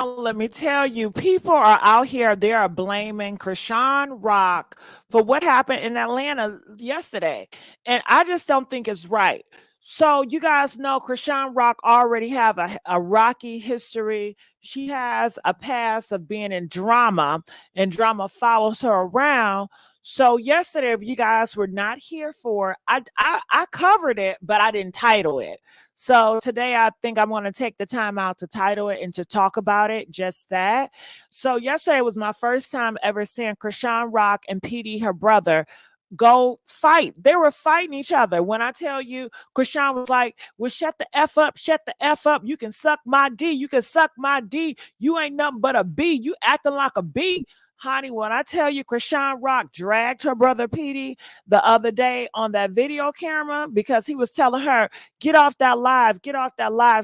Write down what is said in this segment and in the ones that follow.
Let me tell you, people are out here, they are blaming Chrisean Rock for what happened in Atlanta yesterday. And I just don't think it's right. So you guys know Chrisean Rock already have a rocky history. She has a past of being in drama, and drama follows her around. So yesterday, if you guys were not here for it, I covered it, but I didn't title it. So today I think I'm going to take the time out to title it and to talk about it, just that. So yesterday was my first time ever seeing Chrisean Rock and Petey, her brother, go fight. They were fighting each other. When I tell you, Chrisean was like, well, shut the F up, shut the F up. You can suck my D. You can suck my D. You ain't nothing but a B. You acting like a B. Honey, when I tell you Chrisean Rock dragged her brother Petey the other day on that video camera because he was telling her, get off that live,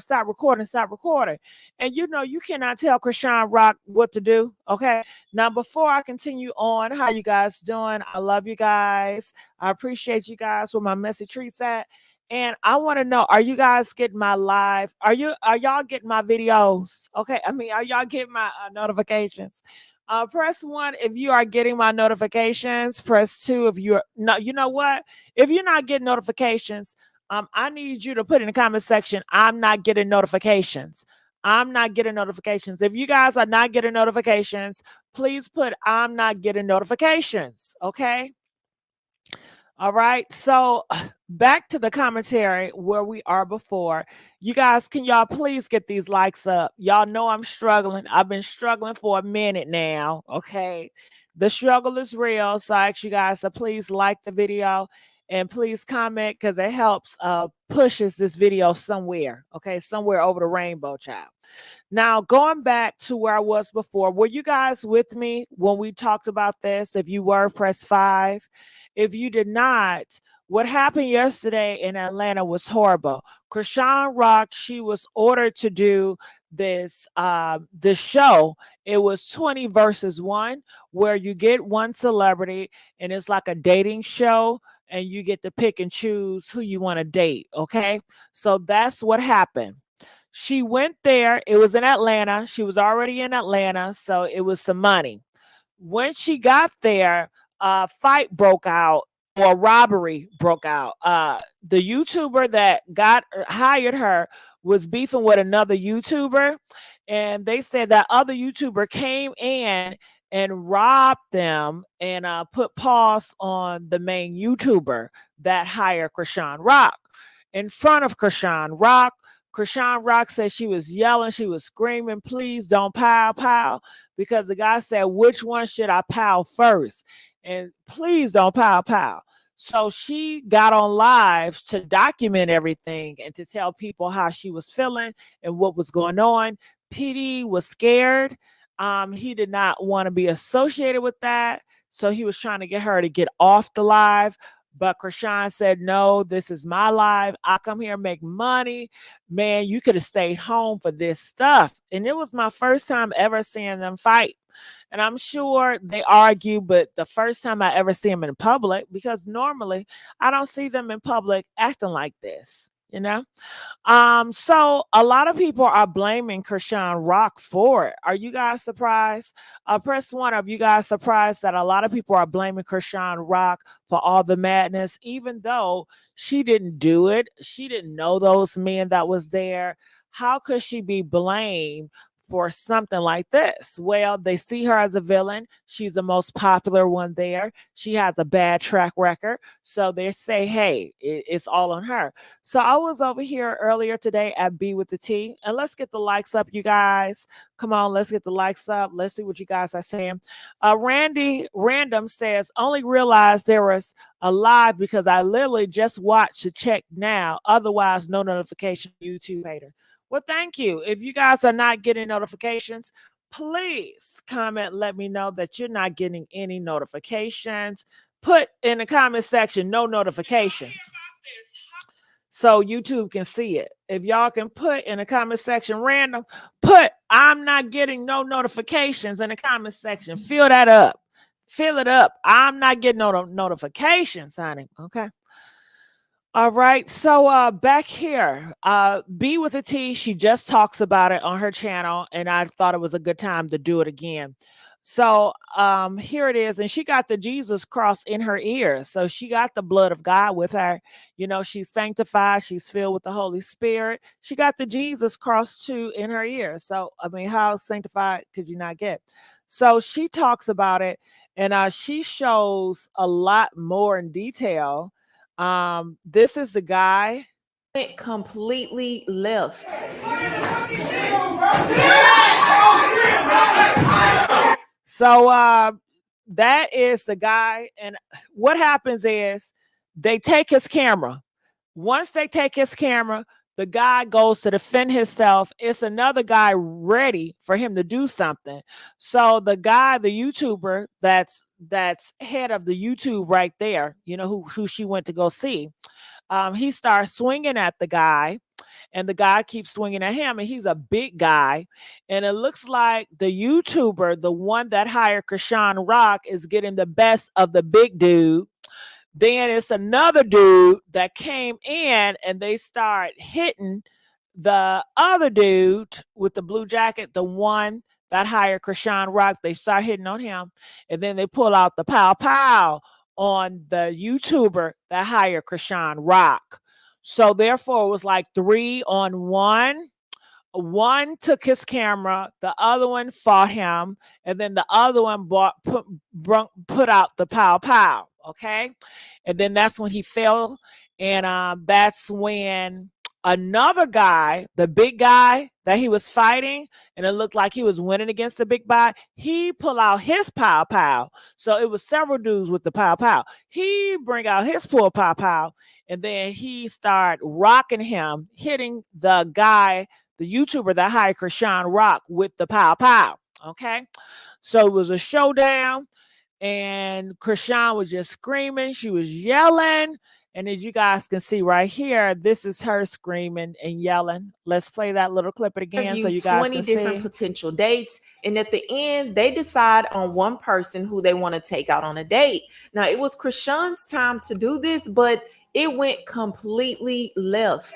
stop recording, stop recording. And you know, you cannot tell Chrisean Rock what to do. Okay. Now, before I continue on, how you guys doing? I love you guys. I appreciate you guys where my messy treats at. And I want to know, are you guys getting my live? Are y'all getting my videos? Okay. I mean, are y'all getting my notifications? Press one if you are getting my notifications. Press two if you're no. You know what? If you're not getting notifications, I need you to put in the comment section, I'm not getting notifications. I'm not getting notifications. If you guys are not getting notifications, please put I'm not getting notifications. Okay. All right. So back to the commentary where we are before. You guys, can y'all please get these likes up? Y'all know I'm struggling. I've been struggling for a minute now. Okay. The struggle is real. So I ask you guys to please like the video and please comment because it helps pushes this video somewhere. Okay, somewhere over the rainbow, child. Now, going back to where I was before, were you guys with me when we talked about this? If you were, press 5. If you did not, what happened yesterday in Atlanta was horrible. Chrisean Rock, she was ordered to do this show. It was 20 versus 1, where you get one celebrity and it's like a dating show and you get to pick and choose who you want to date. Okay. So that's what happened. She went there. It was in Atlanta. She was already in Atlanta. So it was some money. When she got there, a fight broke out or robbery broke out. The YouTuber that got hired her was beefing with another YouTuber, and they said that other YouTuber came in and robbed them and put pause on the main YouTuber that hired Chrisean Rock in front of Chrisean Rock. Chrisean Rock said she was yelling, she was screaming, please don't pow, pow, because the guy said, which one should I pow first? And please don't pow, pow. So she got on live to document everything and to tell people how she was feeling and what was going on. PD was scared. He did not want to be associated with that. So he was trying to get her to get off the live. But Chrisean said, no, this is my life. I come here and make money. Man, you could have stayed home for this stuff. And it was my first time ever seeing them fight. And I'm sure they argue, but the first time I ever see them in public, because normally I don't see them in public acting like this, you know? So a lot of people are blaming Chrisean Rock for it. Are you guys surprised? Press one. Are you guys surprised that a lot of people are blaming Chrisean Rock for all the madness, even though she didn't do it? She didn't know those men that was there. How could she be blamed for something like this? Well, they see her as a villain. She's the most popular one there. She has a bad track record. So they say, hey, it's all on her. So I was over here earlier today at B with the T, and let's get the likes up, you guys. Come on, let's get the likes up. Let's see what you guys are saying. Randy Random says, only realized there was a live because I literally just watched to check now. Otherwise, no notification. YouTube hater. Well, thank you. If you guys are not getting notifications, please comment. Let me know that you're not getting any notifications. Put in the comment section, no notifications, so YouTube can see it. If y'all can put in the comment section random, put I'm not getting no notifications in the comment section. Fill that up. Fill it up. I'm not getting no notifications, honey. Okay. All right. So back here, B with a T, she just talks about it on her channel, and I thought it was a good time to do it again. So here it is, and she got the Jesus cross in her ear. So she got the blood of God with her. You know, she's sanctified, she's filled with the Holy Spirit. She got the Jesus cross too in her ear. So I mean, how sanctified could you not get? So she talks about it, and she shows a lot more in detail. This is the guy. Went completely left. So that is the guy, and what happens is they take his camera. Once they take his camera, the guy goes to defend himself. It's another guy ready for him to do something. So the guy, the YouTuber that's head of the YouTube right there, you know, who she went to go see, he starts swinging at the guy, and the guy keeps swinging at him, and he's a big guy, and it looks like the YouTuber, the one that hired Chrisean Rock, is getting the best of the big dude. Then it's another dude that came in, and they start hitting the other dude with the blue jacket, the one that hired Chrisean Rock. They start hitting on him, and then they pull out the pow pow on the YouTuber that hired Chrisean Rock. So therefore, it was like 3-on-1. One took his camera, the other one fought him, and then the other one put out the pow pow. Okay, and then that's when he fell, and that's when another guy, the big guy that he was fighting, and it looked like he was winning against the big guy, he pull out his pow pow. So it was several dudes with the pow pow. He bring out his full pow pow, and then he start rocking him, hitting the guy, the YouTuber that hired Chrisean Rock, with the pow pow. Okay, so it was a showdown, and Chrisean was just screaming. She was yelling. And as you guys can see right here, this is her screaming and yelling. Let's play that little clip again so you guys 20 can different see. potential dates, and at the end they decide on one person who they want to take out on a date. Now it was Chrisean's time to do this, but it went completely left.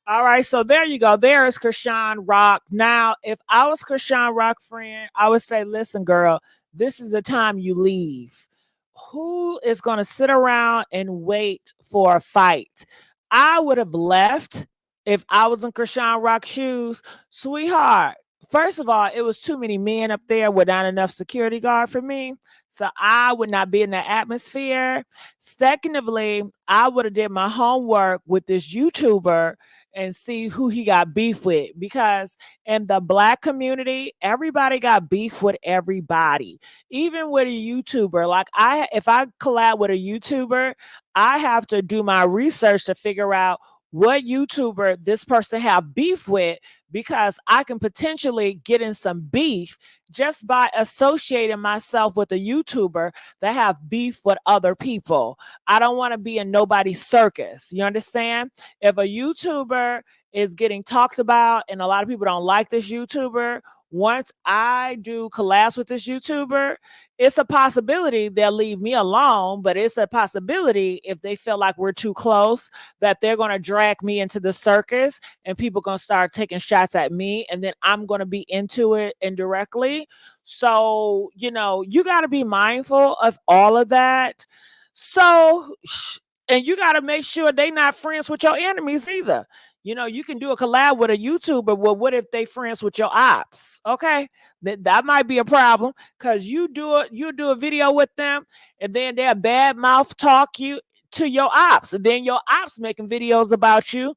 All right, so there you go. There is Chrisean Rock. Now, if I was Chrisean Rock friend, I would say, listen, girl, this is the time you leave. Who is going to sit around and wait for a fight? I would have left if I was in Chrisean Rock's shoes. Sweetheart, first of all, it was too many men up there without enough security guard for me. So I would not be in that atmosphere. Secondly, I would have did my homework with this YouTuber and see who he got beef with, because in the black community, everybody got beef with everybody, even with a YouTuber. Like if I collab with a YouTuber, I have to do my research to figure out what YouTuber this person have beef with, because I can potentially get in some beef just by associating myself with a YouTuber that have beef with other people. I don't want to be in nobody's circus. You understand? If a YouTuber is getting talked about and a lot of people don't like this YouTuber, once I do collabs with this YouTuber, it's a possibility they'll leave me alone, but it's a possibility if they feel like we're too close that they're going to drag me into the circus and people going to start taking shots at me, and then I'm going to be into it indirectly. So, you know, you got to be mindful of all of that. So, and you got to make sure they not friends with your enemies either. You know, you can do a collab with a YouTuber. Well, what if they friends with your ops? Okay, that might be a problem, because you do a video with them, and then they'll bad mouth talk you to your ops, and then your ops making videos about you,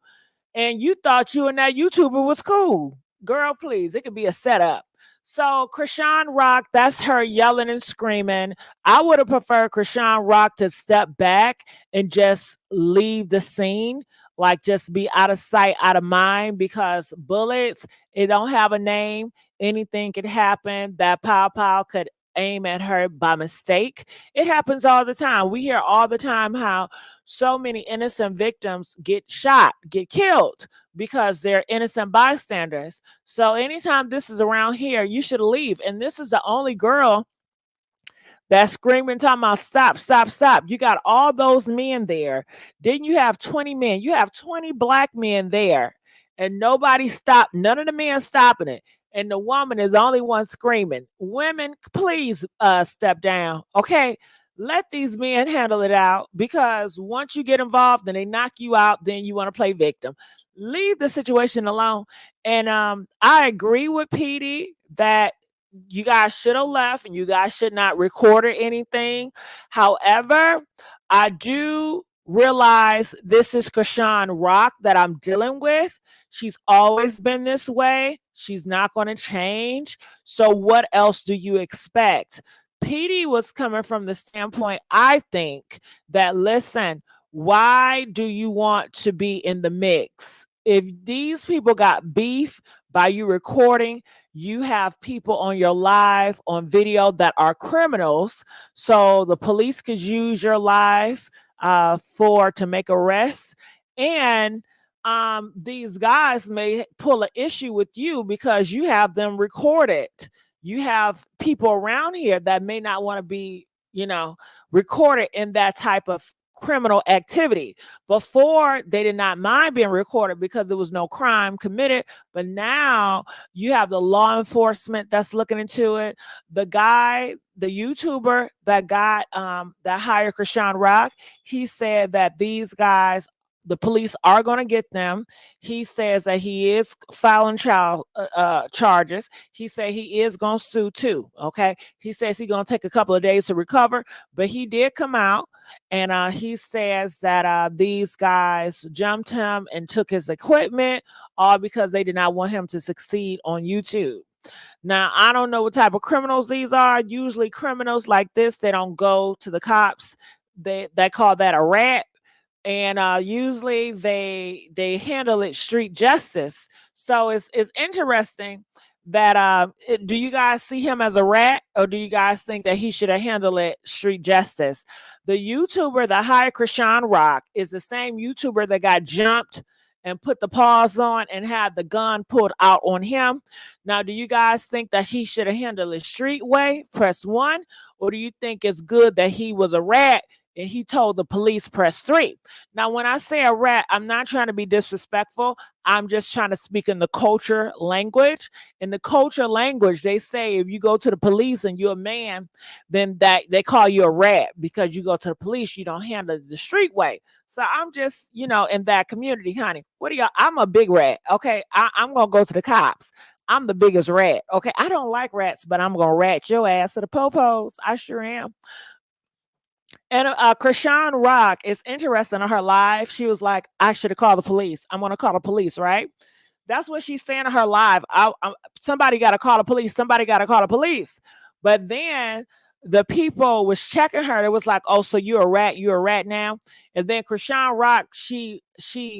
and you thought you and that YouTuber was cool. Girl, please, it could be a setup. So Chrisean Rock, that's her yelling and screaming. I would have preferred Chrisean Rock to step back and just leave the scene, like just be out of sight, out of mind, because bullets, it don't have a name. Anything could happen. That pow pow could aim at her by mistake. It happens all the time. We hear all the time how so many innocent victims get shot, get killed because they're innocent bystanders. So anytime this is around here, you should leave. And this is the only girl That screaming, talking about stop, stop, stop. You got all those men there. Then you have 20 men. You have 20 black men there. And nobody stopped. None of the men stopping it. And the woman is the only one screaming. Women, please step down. Okay. Let these men handle it out, because once you get involved and they knock you out, then you want to play victim. Leave the situation alone. And I agree with Petey that you guys should have left and you guys should not record anything. However, I do realize this is Chrisean Rock that I'm dealing with. She's always been this way. She's not going to change. So what else do you expect? Petey was coming from the standpoint, I think, that listen, why do you want to be in the mix? If these people got beef by you recording, you have people on your live on video that are criminals. So the police could use your live to make arrests. And these guys may pull an issue with you because you have them recorded. You have people around here that may not want to be, recorded in that type of criminal activity. Before, they did not mind being recorded because there was no crime committed. But now you have the law enforcement that's looking into it. The guy, the YouTuber that hired Chrisean Rock, he said that these guys, the police are going to get them. He says that he is filing charges. He said he is going to sue too. Okay. He says he's going to take a couple of days to recover, but he did come out and he says that these guys jumped him and took his equipment, all because they did not want him to succeed on YouTube. Now, I don't know what type of criminals these are. Usually criminals like this, they don't go to the cops. They call that a rat. And usually they handle it street justice. So it's interesting that do you guys see him as a rat, or do you guys think that he should have handled it street justice? The YouTuber that hired Chrisean Rock is the same YouTuber that got jumped and put the paws on and had the gun pulled out on him. Now, do you guys think that he should have handled it street way, press 1, or do you think it's good that he was a rat and he told the police press 3? Now, when I say a rat, I'm not trying to be disrespectful. I'm just trying to speak in the culture language. In the culture language, they say if you go to the police and you're a man, then that they call you a rat because you go to the police, you don't handle it the street way. So I'm just, in that community, honey. What do y'all? I'm a big rat. Okay. I'm going to go to the cops. I'm the biggest rat. Okay. I don't like rats, but I'm going to rat your ass to the popos. I sure am. And Chrisean Rock is interesting on her live. She was like, I should have called the police. I'm going to call the police, right? That's what she's saying on her live. Somebody got to call the police. Somebody got to call the police. But then the people was checking her. It was like, oh, so you're a rat. You're a rat now. And then Chrisean Rock, she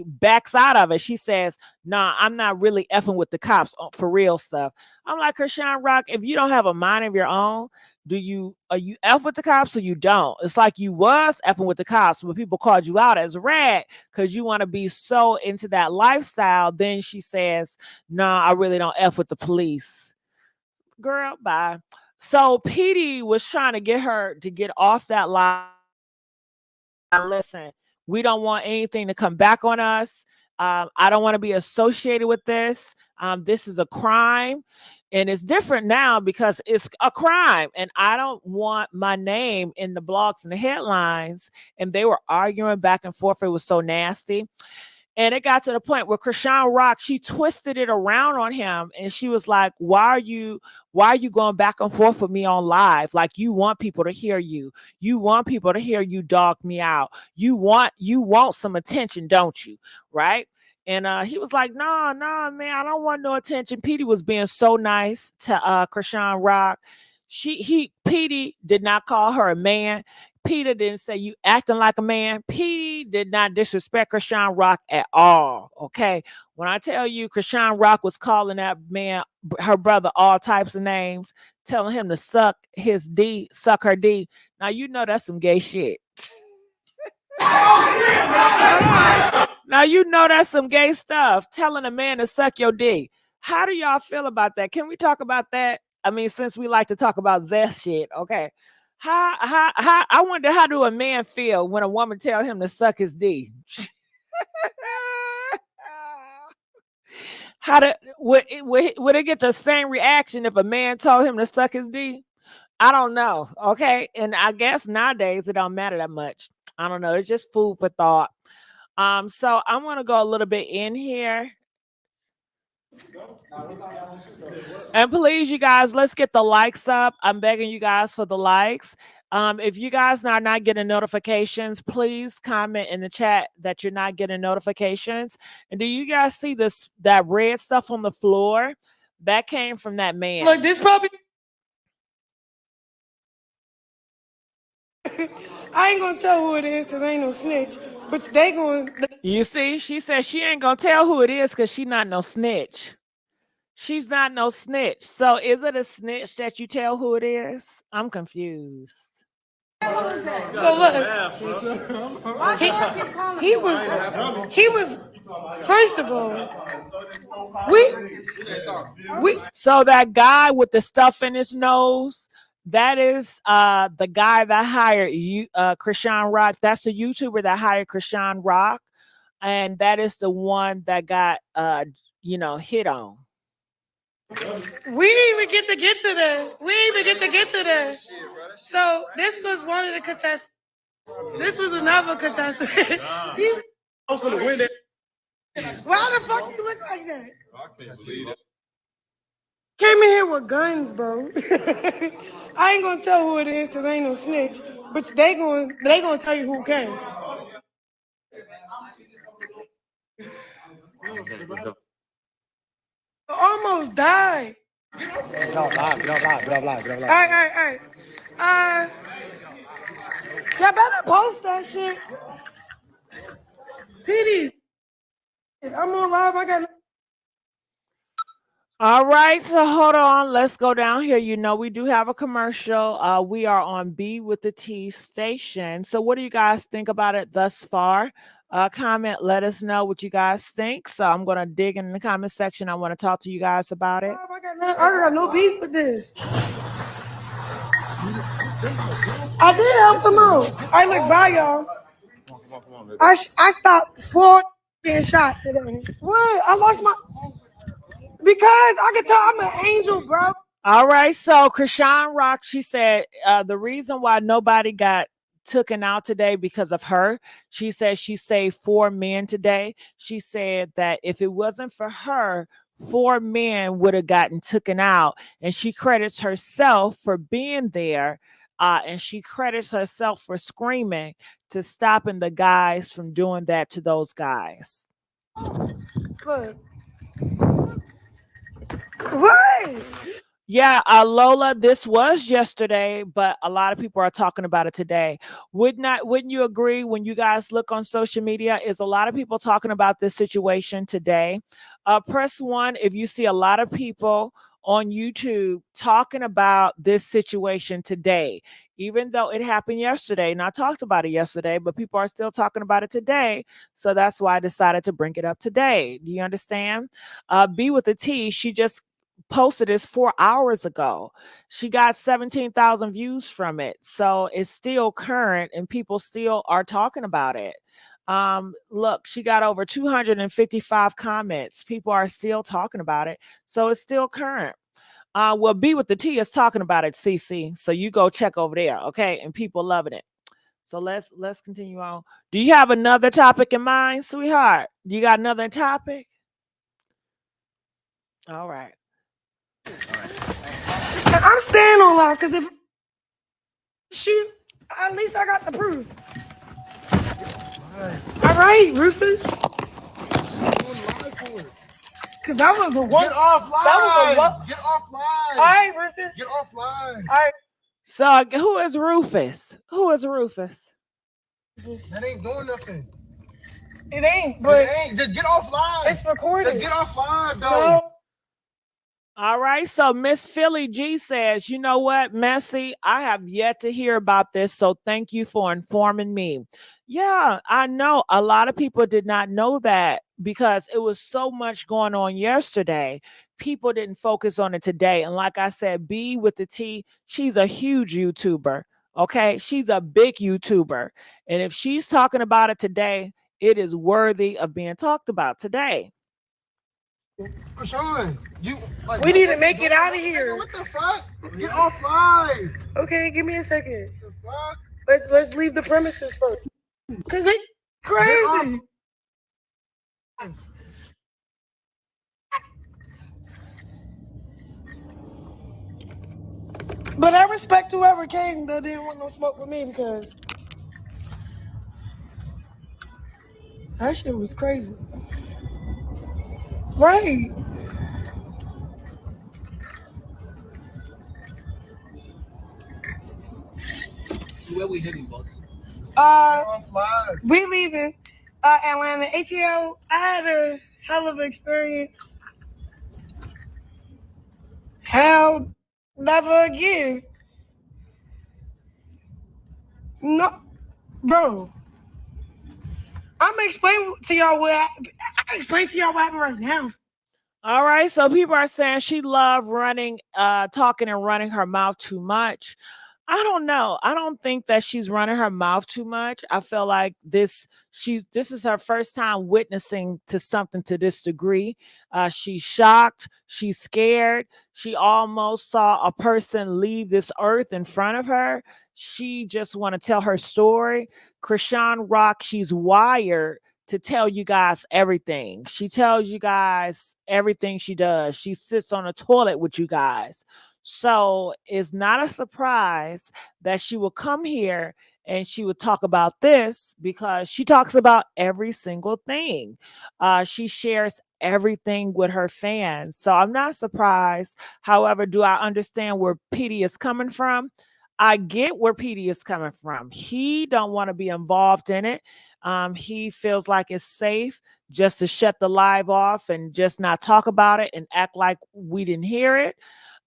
backs out of it. She says, nah, I'm not really effing with the cops for real stuff. I'm like, Chrisean Rock, if you don't have a mind of your own, are you F with the cops or you don't? It's like you was effing with the cops, but people called you out as a rat because you want to be so into that lifestyle. Then she says, nah, I really don't F with the police. Girl, bye. So Petey was trying to get her to get off that line. Listen, we don't want anything to come back on us. I don't want to be associated with this. This is a crime. And it's different now because it's a crime. And I don't want my name in the blogs and the headlines. And they were arguing back and forth. It was so nasty. And it got to the point where Chrisean Rock, she twisted it around on him. And she was like, why are you going back and forth with me on live? Like, you want people to hear you. You want people to hear you dog me out. You want some attention, don't you? Right? And he was like, no, man, I don't want no attention. Petey was being so nice to Chrisean Rock. Petey did not call her a man. Peter didn't say you acting like a man. Petey did not disrespect Chrisean Rock at all. Okay. When I tell you Chrisean Rock was calling that man, her brother, all types of names, telling him to suck her D. Now, you know that's some gay shit. Now, you know that's some gay stuff, telling a man to suck your D. How do y'all feel about that? Can we talk about that? I mean, since we like to talk about Zest shit, okay. I wonder how do a man feel when a woman tell him to suck his D? Would it get the same reaction if a man told him to suck his D? I don't know. Okay. And I guess nowadays it don't matter that much. I don't know. It's just food for thought. So I'm gonna go a little bit in here. And please, you guys, let's get the likes up. I'm begging you guys for the likes. If you guys are not getting notifications, please comment in the chat that you're not getting notifications. And do you guys see that red stuff on the floor? That came from that man. Look, this probably. I ain't gonna tell who it is because I ain't no snitch. But they going. You see, she said she ain't gonna tell who it is because she not no snitch. She's not no snitch. So is it a snitch that you tell who it is? I'm confused. So look, he was. First of all, we. So that guy with the stuff in his nose, that is the guy that hired you, Chrisean Rock. That's the YouTuber that hired Chrisean Rock, and that is the one that got hit on. We didn't even get to that. So this was one of the contestants. This was another contestant. I was gonna win it. Why the fuck you look like that? I can't believe it. Came in here with guns, bro. I ain't gonna tell who it is because I ain't no snitch. But they gonna tell you who came. Almost died. Get off live. All right. Y'all better post that shit. Petey, I'm on live. I got. All right, so hold on. Let's go down here. You know, we do have a commercial. We are on B with the T station. So what do you guys think about it thus far? Comment, let us know what you guys think. So I'm going to dig in the comment section. I want to talk to you guys about it. I got no beef with this. I did help them out. I look, bye, y'all. Come on, I stopped 4 getting shot today. What? I lost my... Because I can tell I'm an angel, bro. All right, so Chrisean Rock, she said the reason why nobody got taken out today because of her. She said she saved 4 men today. She said that if it wasn't for her, 4 men would have gotten taken out. And she credits herself for being there. And she credits herself for screaming to stopping the guys from doing that to those guys. Look. What? Yeah, Lola, this was yesterday, but a lot of people are talking about it today. Wouldn't you agree when you guys look on social media, is a lot of people talking about this situation today? Press 1 if you see a lot of people on YouTube talking about this situation today, even though it happened yesterday. And I talked about it yesterday, but people are still talking about it today. So that's why I decided to bring it up today. Do you understand? B with the T, she just posted this 4 hours ago. She got 17,000 views from it. So it's still current and people still are talking about it. Look, she got over 255 comments. People are still talking about it. So it's still current. Well, B with the T is talking about it, CC. So you go check over there, okay? And people loving it. So let's continue on. Do you have another topic in mind, sweetheart? You got another topic? All right. I'm staying on live because if shoot, at least I got the proof. All right, Rufus. Because that was a one. Get off line. That was a Get off line. All right, Rufus. Get off line. All right. So who is Rufus? Who is Rufus? That ain't doing nothing. It ain't, but it ain't. Just get off line. It's recorded. Just get off line, though. No. All right, so Miss Philly G says, you know what, Messy, I have yet to hear about this, so thank you for informing me. Yeah, I know a lot of people did not know that because it was so much going on yesterday. People didn't focus on it today. And like I said, B with the T, she's a huge YouTuber. Okay, she's a big YouTuber. And if she's talking about it today, it is worthy of being talked about today. Chrisean, you like We need to make it out of here. What the fuck? Get off live. Okay, give me a second. What the fuck? Let's leave the premises first. Cause they crazy. But I respect whoever came that didn't want no smoke with me because that shit was crazy. Right. Where we heading, boss? Get off live. We leaving Atlanta. ATL, I had a hell of an experience. Hell, never again. No, bro. I'm gonna explain to y'all I can explain to y'all what happened right now. All right, so people are saying she loved running, talking and running her mouth too much. I don't know. I don't think that she's running her mouth too much. I feel like this is her first time witnessing to something to this degree. She's shocked. She's scared. She almost saw a person leave this earth in front of her. She just want to tell her story. Chrisean Rock, she's wired to tell you guys everything. She tells you guys everything she does. She sits on a toilet with you guys. So it's not a surprise that she will come here and she would talk about this because she talks about every single thing. She shares everything with her fans. So I'm not surprised. However, do I understand where Petey is coming from? I get where Petey is coming from. He don't want to be involved in it. He feels like it's safe just to shut the live off and just not talk about it and act like we didn't hear it.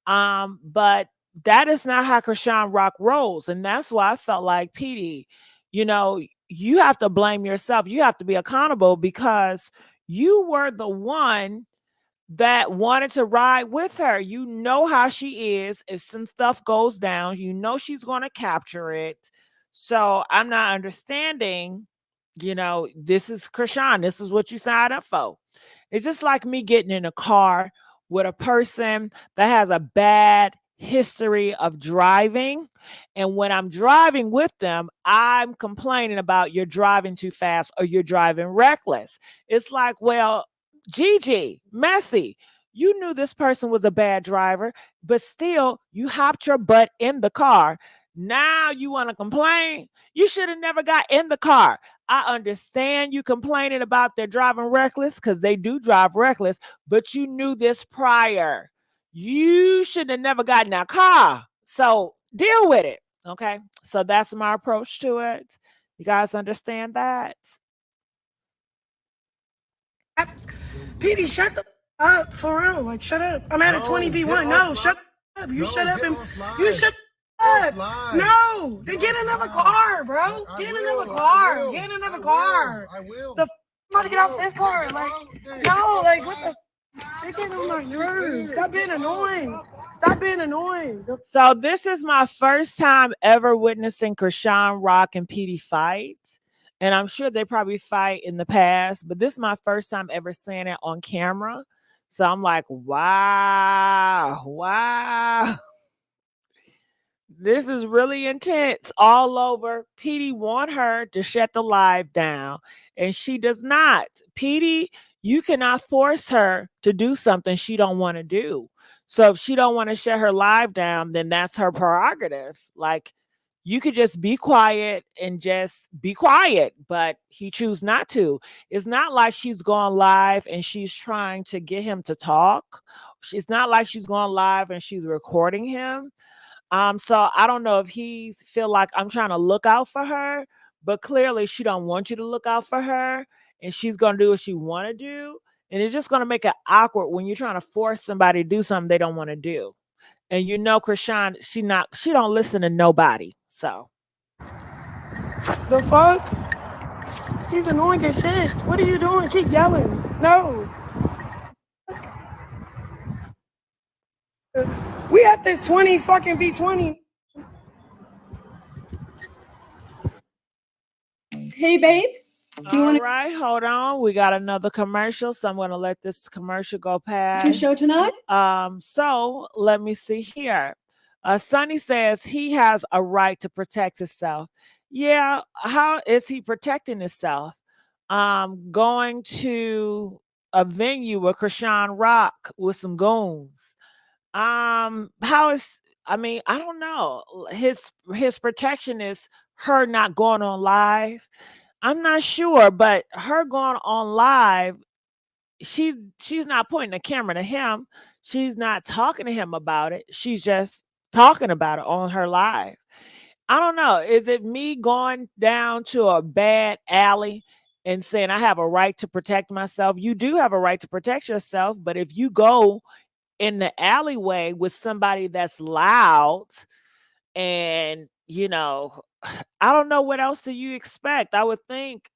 But that is not how Chrisean Rock rolls. And that's why I felt like, Petey, you have to blame yourself. You have to be accountable because you were the one that wanted to ride with her. You know how she is. If some stuff goes down, you know she's going to capture it. So I'm not understanding, this is Chrisean. This is what you signed up for. It's just like me getting in a car with a person that has a bad history of driving. And when I'm driving with them, I'm complaining about you're driving too fast or you're driving reckless. It's like, well, Gigi, Messy, you knew this person was a bad driver, but still you hopped your butt in the car. Now you want to complain? You should have never got in the car. I understand you complaining about their driving reckless because they do drive reckless, but you knew this prior. You should have never gotten that car. So deal with it. Okay. So that's my approach to it. You guys understand that? Petey, shut the up for real. Like, shut up. I'm at a 20v1. No, shut up. You shut up and you shut up. No, then get another car, bro. Get another car. Get another car. I will. I'm about to get off this car. Like, no, like, what the? They get on my nerves. Stop being annoying. Stop being annoying. So this is my first time ever witnessing Chrisean Rock and Petey fight. And I'm sure they probably fight in the past, but this is my first time ever seeing it on camera. So I'm like, wow. This is really intense all over. Petey want her to shut the live down, and she does not. Petey, you cannot force her to do something she don't want to do. So if she don't want to shut her live down, then that's her prerogative. Like, you could just be quiet and just be quiet, but he choose not to. It's not like she's going live and she's trying to get him to talk. It's not like she's going live and she's recording him. So I don't know if he feel like I'm trying to look out for her, but clearly she don't want you to look out for her, and she's gonna do what she want to do, and it's just gonna make it awkward when you're trying to force somebody to do something they don't want to do. And Chrisean, she don't listen to nobody. So The fuck? He's annoying as shit. What are you doing? Keep yelling. No. We at this 20 fucking V20. Hey, babe. All right, hold on. We got another commercial, so I'm going to let this commercial go past. Your show tonight? So let me see here. Sonny says he has a right to protect himself. Yeah, how is he protecting himself? Going to a venue with Chrisean Rock with some goons. How is I mean, I don't know. His protection is her not going on live. I'm not sure, but her going on live, she's not pointing the camera to him. She's not talking to him about it. She's just talking about it on her live. I don't know. Is it me going down to a bad alley and saying I have a right to protect myself? You do have a right to protect yourself, but if you go in the alleyway with somebody that's loud and, I don't know what else do you expect. I would think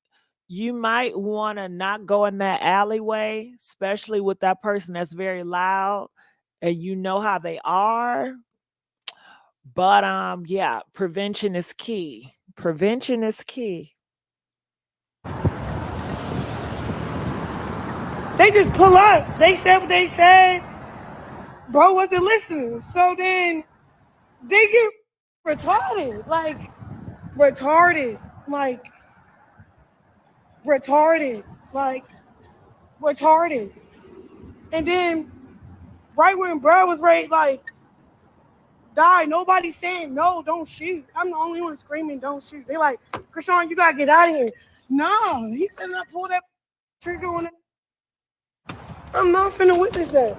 you might want to not go in that alleyway, especially with that person that's very loud and you know how they are. But yeah, prevention is key. Prevention is key. They just pull up. They said what they said. Bro wasn't listening. So then they get retarded. Like, retarded. Like, retarded. Like, retarded. And then, right when bro was ready, like, die, nobody's saying, no, don't shoot. I'm the only one screaming, don't shoot. They like, Chrisean, you gotta get out of here. No, he could not pull that trigger on it. I'm not finna witness that.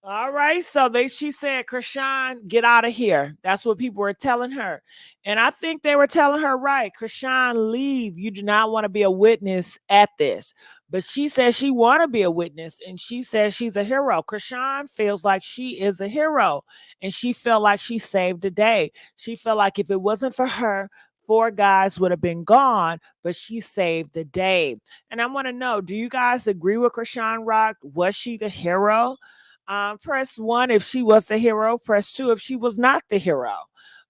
All right. So she said, Chrisean, get out of here. That's what people were telling her. And I think they were telling her right. Chrisean, leave. You do not want to be a witness at this. But she says she want to be a witness. And she says she's a hero. Chrisean feels like she is a hero. And she felt like she saved the day. She felt like if it wasn't for her, 4 guys would have been gone, but she saved the day. And I want to know, do you guys agree with Chrisean Rock? Was she the hero? Press 1 if she was the hero, press 2 if she was not the hero.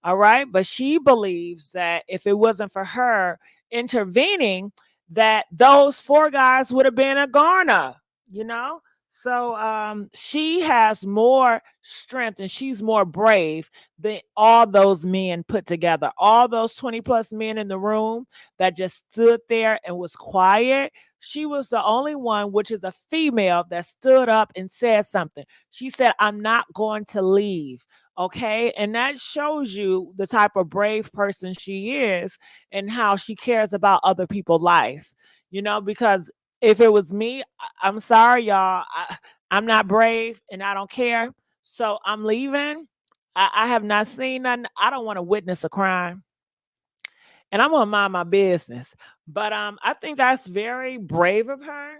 All right. But she believes that if it wasn't for her intervening, that those 4 guys would have been a goner, So she has more strength and she's more brave than all those men put together. All those 20 plus men in the room that just stood there and was quiet. She was the only one, which is a female, that stood up and said something. She said, I'm not going to leave. Okay. And that shows you the type of brave person she is and how she cares about other people's life, because if it was me, I'm sorry, y'all. I'm not brave and I don't care. So I'm leaving. I have not seen nothing. I don't want to witness a crime. And I'm gonna mind my business. But I think that's very brave of her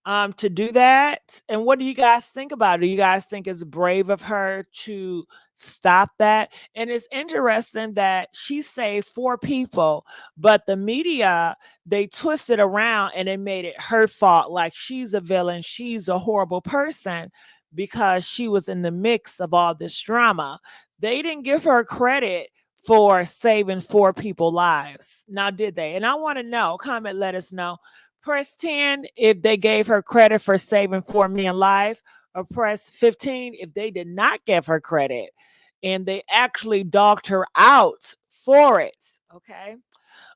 to do that. And what do you guys think about it? Do you guys think it's brave of her to stop that? And it's interesting that she saved 4 people, but the media, they twisted around and they made it her fault, like she's a villain, she's a horrible person because she was in the mix of all this drama. They didn't give her credit for saving 4 people's lives. Now, did they? And I want to know, comment, let us know. Press 10 if they gave her credit for saving 4 million lives, or press 15 if they did not give her credit and they actually dogged her out for it. Okay.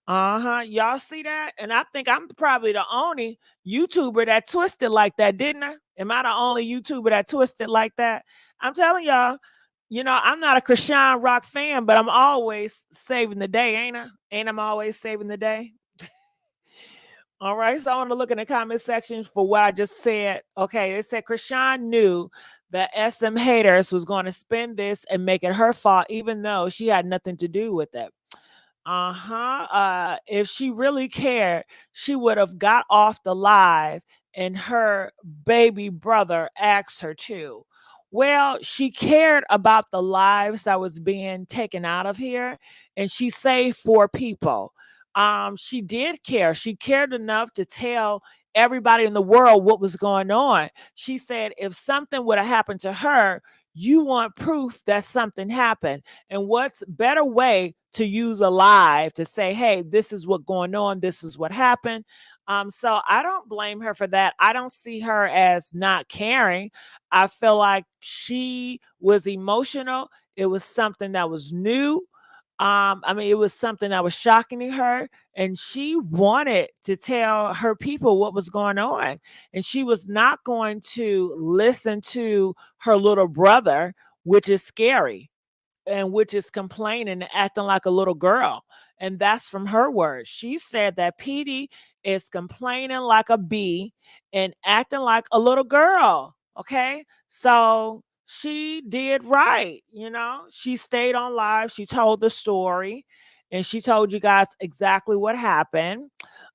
Y'all see that? And I think I'm probably the only YouTuber that twisted like that, didn't I? Am I the only YouTuber that twisted like that? I'm telling y'all, I'm not a Chrisean Rock fan, but I'm always saving the day, ain't I? Ain't I'm always saving the day? All right, so I want to look in the comment section for what I just said. Okay, it said Chrisean knew that SM haters was going to spin this and make it her fault, even though she had nothing to do with it. If she really cared, she would have got off the live and her baby brother asked her to. Well, she cared about the lives that was being taken out of here, and she saved 4 people. She did care. She cared enough to tell everybody in the world what was going on. She said if something would have happened to her, You want proof that something happened. And what's better way to use a live to say, hey, this is what's going on, this is what happened. So I don't blame her for that. I don't see her as not caring. I feel like she was emotional. It was something that was new. I mean, it was something that was shocking to her, and she wanted to tell her people what was going on. And she was not going to listen to her little brother, which is scary and which is complaining and acting like a little girl. And that's from her words. She said that Petey is complaining like a bee and acting like a little girl. Okay. So she did right. She stayed on live. She told the story and she told you guys exactly what happened.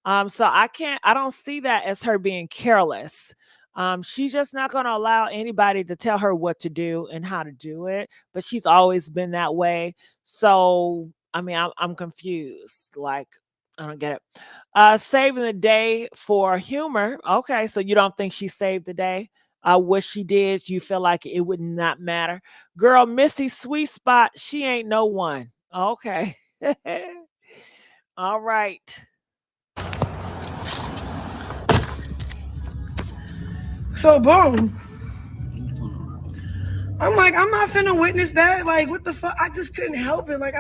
So I don't see that as her being careless. She's just not going to allow anybody to tell her what to do and how to do it. But she's always been that way. So, I mean, I'm confused. Like, I don't get it. Saving the day for humor. Okay, so you don't think she saved the day? What she did, you feel like it would not matter. Girl, Missy Sweet Spot, she ain't no one. Okay. All right. So boom. I'm like, I'm not finna witness that. Like, what the fuck? I just couldn't help it. Like,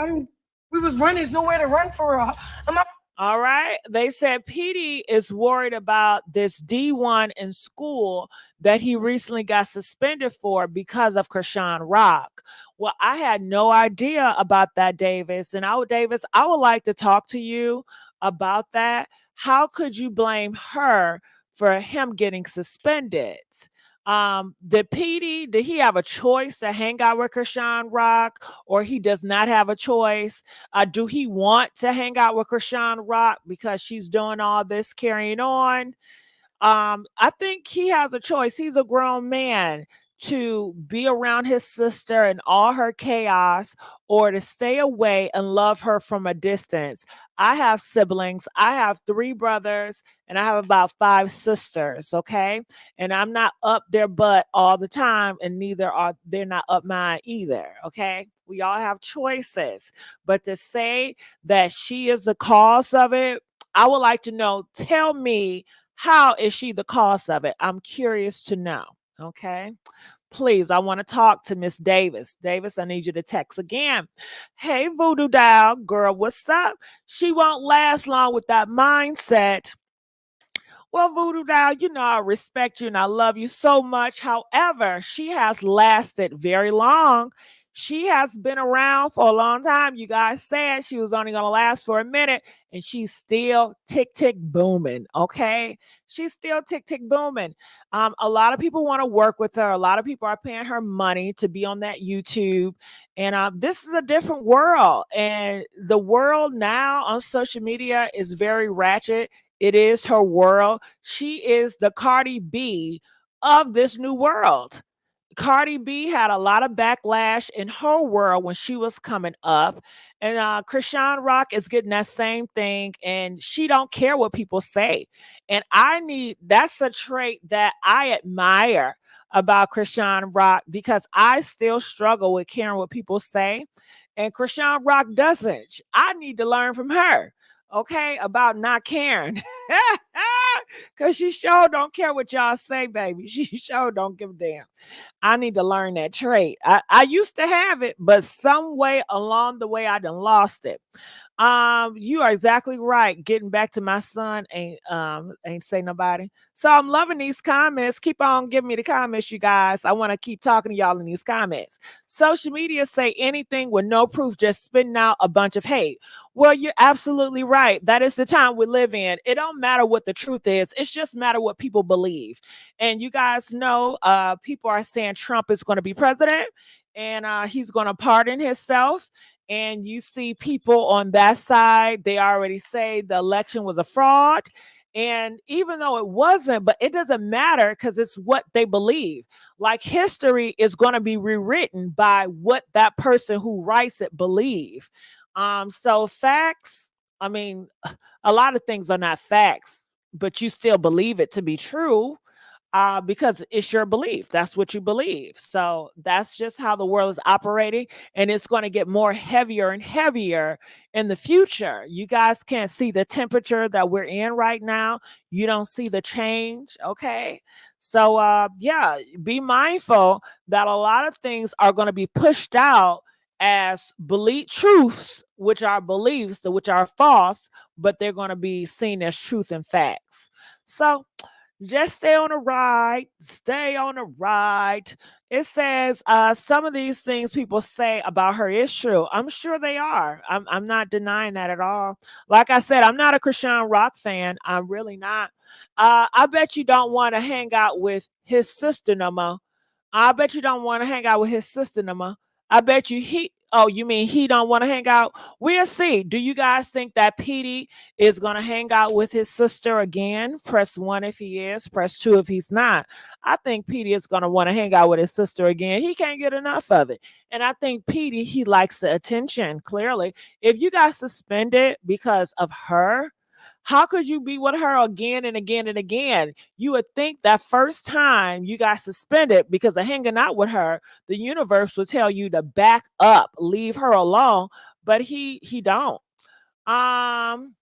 we was running. There's nowhere to run for her. I'm not. All right. They said Petey is worried about this D1 in school that he recently got suspended for because of Chrisean Rock. Well, I had no idea about that, Davis. And Davis, I would like to talk to you about that. How could you blame her for him getting suspended? Did he have a choice to hang out with Chrisean Rock, or he does not have a choice? Do he want to hang out with Chrisean Rock because she's doing all this carrying on? I think he has a choice. He's a grown man to be around his sister and all her chaos, or to stay away and love her from a distance. I have siblings. I have 3 brothers and I have about 5 sisters. Okay. And I'm not up their butt all the time, and neither are they're not up mine either. Okay. We all have choices. But to say that she is the cause of it, I would like to know, tell me, how is she the cause of it? I'm curious to know. Okay. Please, I want to talk to Miss Davis. Davis, I need you to text again. Hey, Voodoo Doll, girl, what's up? She won't last long with that mindset. Well, Voodoo Doll, I respect you and I love you so much. However, she has lasted very long. She has been around for a long time. You guys said she was only going to last for a minute, and she's still tick, tick booming. Okay. She's still tick, tick booming. A lot of people want to work with her. A lot of people are paying her money to be on that YouTube. And this is a different world. And the world now on social media is very ratchet. It is her world. She is the Cardi B of this new world. Cardi B had a lot of backlash in her world when she was coming up. And Chrisean Rock is getting that same thing. And she don't care what people say. And that's a trait that I admire about Chrisean Rock, because I still struggle with caring what people say. And Chrisean Rock doesn't. I need to learn from her. Okay, about not caring. Because she sure don't care what y'all say, baby. She sure don't give a damn. I need to learn that trait. I used to have it, but some way along the way, I done lost it. You are exactly right. Getting back to my son ain't say nobody. So I'm loving these comments. Keep on giving me the comments, you guys. I want to keep talking to y'all in these comments. Social media say anything with no proof, just spitting out a bunch of hate. Well, you're absolutely right. That is the time we live in. It don't matter what the truth is. It's just matter what people believe. And you guys know, people are saying Trump is going to be president, and he's going to pardon himself. And you see people on that side, they already say the election was a fraud. And even though it wasn't, but it doesn't matter, because it's what they believe. Like, history is going to be rewritten by what that person who writes it believe. So facts, I mean, a lot of things are not facts, but you still believe it to be true. because it's your belief. That's what you believe. So that's just how the world is operating. And it's going to get more heavier and heavier in the future. You guys can't see the temperature that we're in right now. You don't see the change. Okay. So, yeah, be mindful that a lot of things are going to be pushed out as belief truths, which are beliefs, which are false, but they're going to be seen as truth and facts. So, just stay on the ride. Stay on the ride. It says some of these things people say about her is true. I'm sure they are. I'm not denying that at all. Like I said, I'm not a Chrisean Rock fan. I'm really not. I bet you don't want to hang out with his sister no more. I bet you don't want to hang out with his sister no more. I bet you you mean he don't want to hang out? We'll see. Do you guys think that Petey is going to hang out with his sister again? Press 1 if he is, press 2 if he's not. I think Petey is going to want to hang out with his sister again. He can't get enough of it. And I think Petey, he likes the attention, clearly. If you got suspended because of her, how could you be with her again and again and again? You would think that first time you got suspended because of hanging out with her, the universe would tell you to back up, leave her alone, but he don't. Um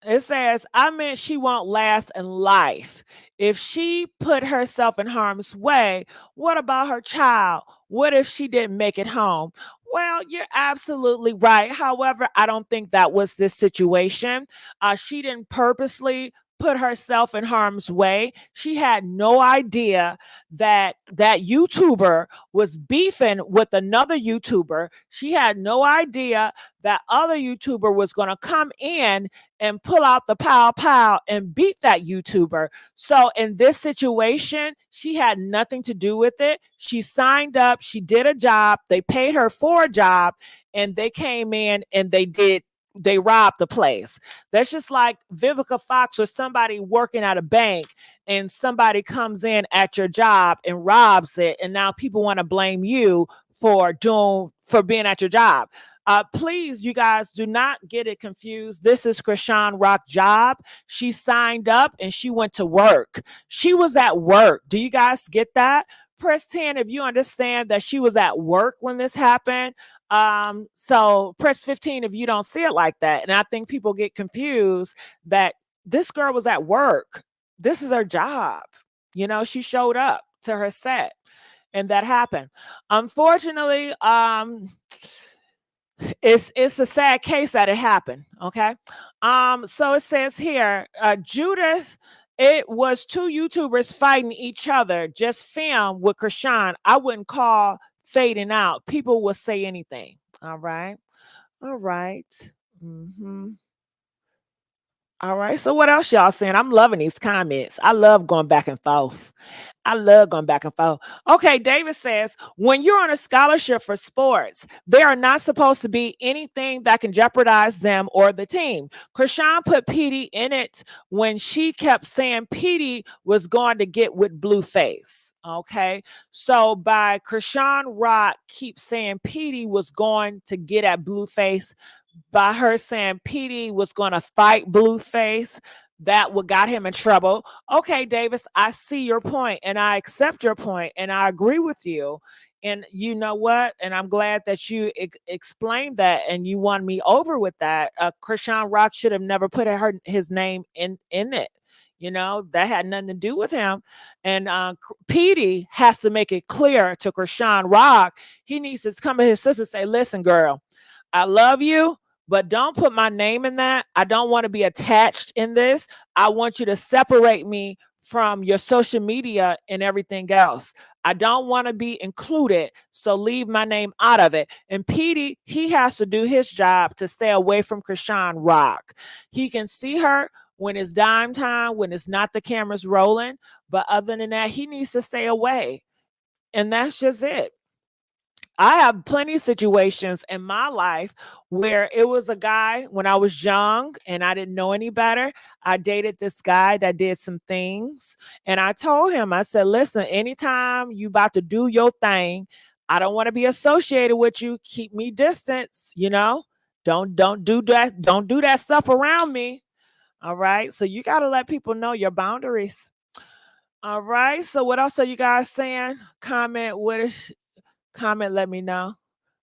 it says, I meant she won't last in life. If she put herself in harm's way, what about her child? What if she didn't make it home? Well, you're absolutely right. However, I don't think that was this situation. She didn't purposely put herself in harm's way. She had no idea that that YouTuber was beefing with another YouTuber. She had no idea that other YouTuber was going to come in and pull out the pow pow and beat that YouTuber. So in this situation, she had nothing to do with it. She signed up, she did a job, they paid her for a job, and they came in and they robbed the place. That's just like Vivica Fox or somebody working at a bank and somebody comes in at your job and robs it, and now people want to blame you for being at your job. Please, you guys, do not get it confused. This is Chrisean Rock's job. She signed up and she went to work. She was at work. Do you guys get that? Press 10 if you understand that she was at work when this happened. So press 15 if you don't see it like that. And I think people get confused that this girl was at work. This is her job. You know, she showed up to her set and that happened. Unfortunately, it's a sad case that it happened. Okay. So it says here, Judith, it was two YouTubers fighting each other, just filmed with Chrisean. I wouldn't call fading out. People will say anything. All right. All right. Mm-hmm. All right. So what else y'all saying? I'm loving these comments. I love going back and forth. I love going back and forth. Okay, David says, when you're on a scholarship for sports, there are not supposed to be anything that can jeopardize them or the team. Chrisean put Petey in it when she kept saying Petey was going to get with Blueface. Okay, so by Chrisean Rock keeps saying Petey was going to get at Blueface, by her saying Petey was going to fight Blueface, that what got him in trouble. Okay, Davis, I see your point and I accept your point and I agree with you. And you know what? And I'm glad that you explained that and you won me over with that. Chrisean Rock should have never put his name in it. You know, that had nothing to do with him. And Petey has to make it clear to Chrisean Rock. He needs to come to his sister and say, listen, girl, I love you, but don't put my name in that. I don't want to be attached in this. I want you to separate me from your social media and everything else. I don't want to be included, so leave my name out of it. And Petey, he has to do his job to stay away from Chrisean Rock. He can see her when it's dime time, when it's not the cameras rolling, but other than that, he needs to stay away. And that's just it. I have plenty of situations in my life where it was a guy when I was young and I didn't know any better. I dated this guy that did some things and I told him, I said, listen, anytime you about to do your thing, I don't want to be associated with you. Keep me distance, you know, don't do that. Don't do that stuff around me. All right. So you got to let people know your boundaries. All right. So what else are you guys saying? Comment. Comment? Let me know.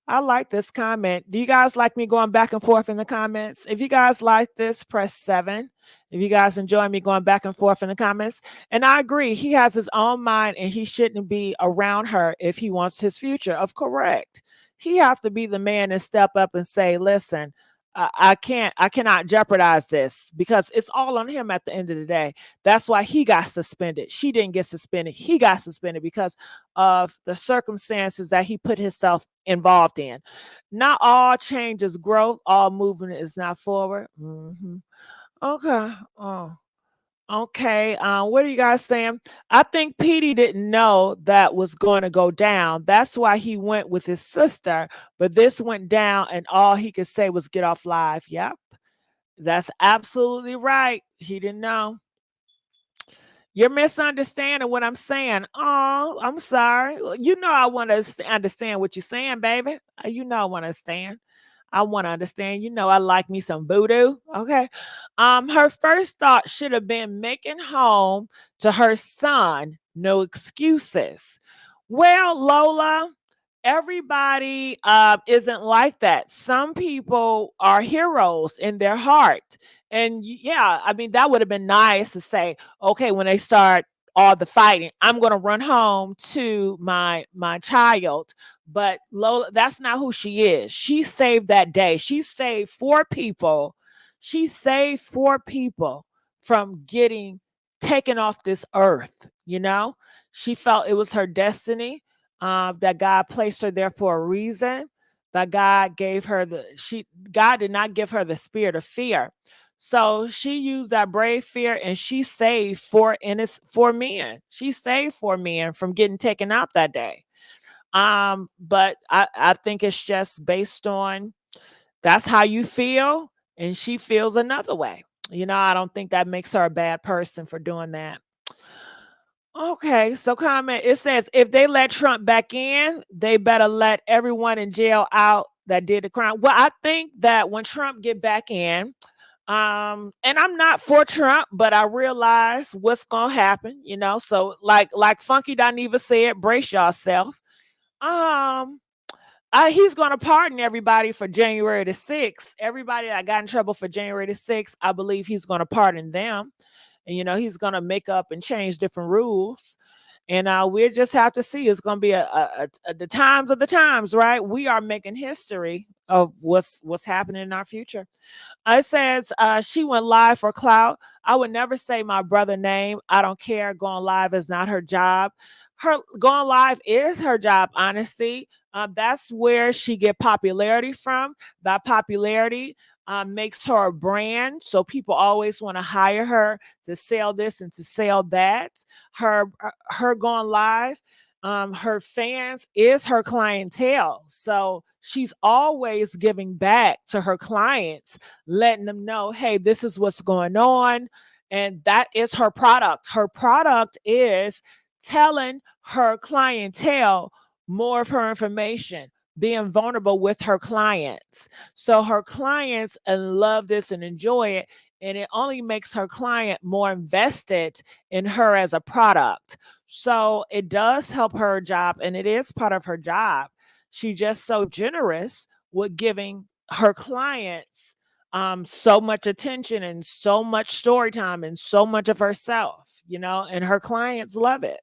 I like this comment. Do you guys like me going back and forth in the comments? If you guys like this, press 7. If you guys enjoy me going back and forth in the comments. And I agree, he has his own mind and he shouldn't be around her if he wants his future. Of correct. He have to be the man and step up and say, listen, I cannot jeopardize this because it's all on him at the end of the day. That's why he got suspended. She didn't get suspended. He got suspended because of the circumstances that he put himself involved in. Not all change is growth. All movement is not forward. Okay. Oh. Okay. What are you guys saying? I think Petey didn't know that was going to go down. That's why he went with his sister. But this went down, and all he could say was get off live. Yep. That's absolutely right. He didn't know. You're misunderstanding what I'm saying. Oh, I'm sorry. You know I want to understand what you're saying, baby. You know I want to understand. I want to understand. You know I like me some voodoo. Okay. Her first thought should have been making home to her son. No excuses. Well, Lola, everybody isn't like that. Some people are heroes in their heart. And yeah, I mean, that would have been nice to say, okay, when they start all the fighting, I'm going to run home to my child. But Lola, that's not who she is. She saved that day. She saved 4 people. She saved 4 people from getting taken off this earth. She felt it was her destiny, that God placed her there for a reason. That God gave her God did not give her the spirit of fear. So she used that brave fear and she saved 4 men. She saved 4 men from getting taken out that day. But I think it's just based on that's how you feel, and she feels another way. I don't think that makes her a bad person for doing that. Okay, so comment. It says if they let Trump back in, they better let everyone in jail out that did the crime. Well, I think that when Trump get back in, and I'm not for Trump, but I realize what's gonna happen, So like Funky Dineva said, brace yourself. He's gonna pardon everybody for January the 6th. Everybody that got in trouble for January the 6th, I believe he's gonna pardon them. And he's gonna make up and change different rules. And we just have to see. It's gonna be the times of the times, right? We are making history of what's happening in our future. It says she went live for clout. I would never say my brother's name. I don't care. Going live is not her job. Her going live is her job, honestly. That's where she get popularity from. That popularity makes her a brand. So people always want to hire her to sell this and to sell that. Her going live, her fans is her clientele. So she's always giving back to her clients, letting them know, hey, this is what's going on. And that is her product. Her product is telling her clientele more of her information, being vulnerable with her clients. So her clients love this and enjoy it. And it only makes her client more invested in her as a product. So it does help her job, and it is part of her job. She's just so generous with giving her clients so much attention and so much story time and so much of herself, and her clients love it.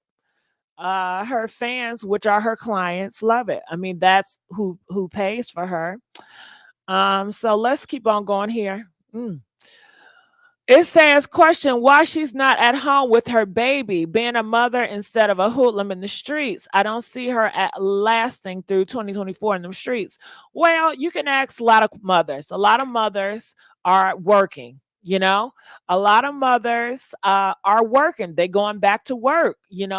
Her fans, which are her clients, love it. I mean, that's who pays for her. So let's keep on going here. It says, question, why she's not at home with her baby, being a mother instead of a hoodlum in the streets. I don't see her lasting through 2024 in the streets. Well, you can ask a lot of mothers. A lot of mothers are working. A lot of mothers are working. They're going back to work.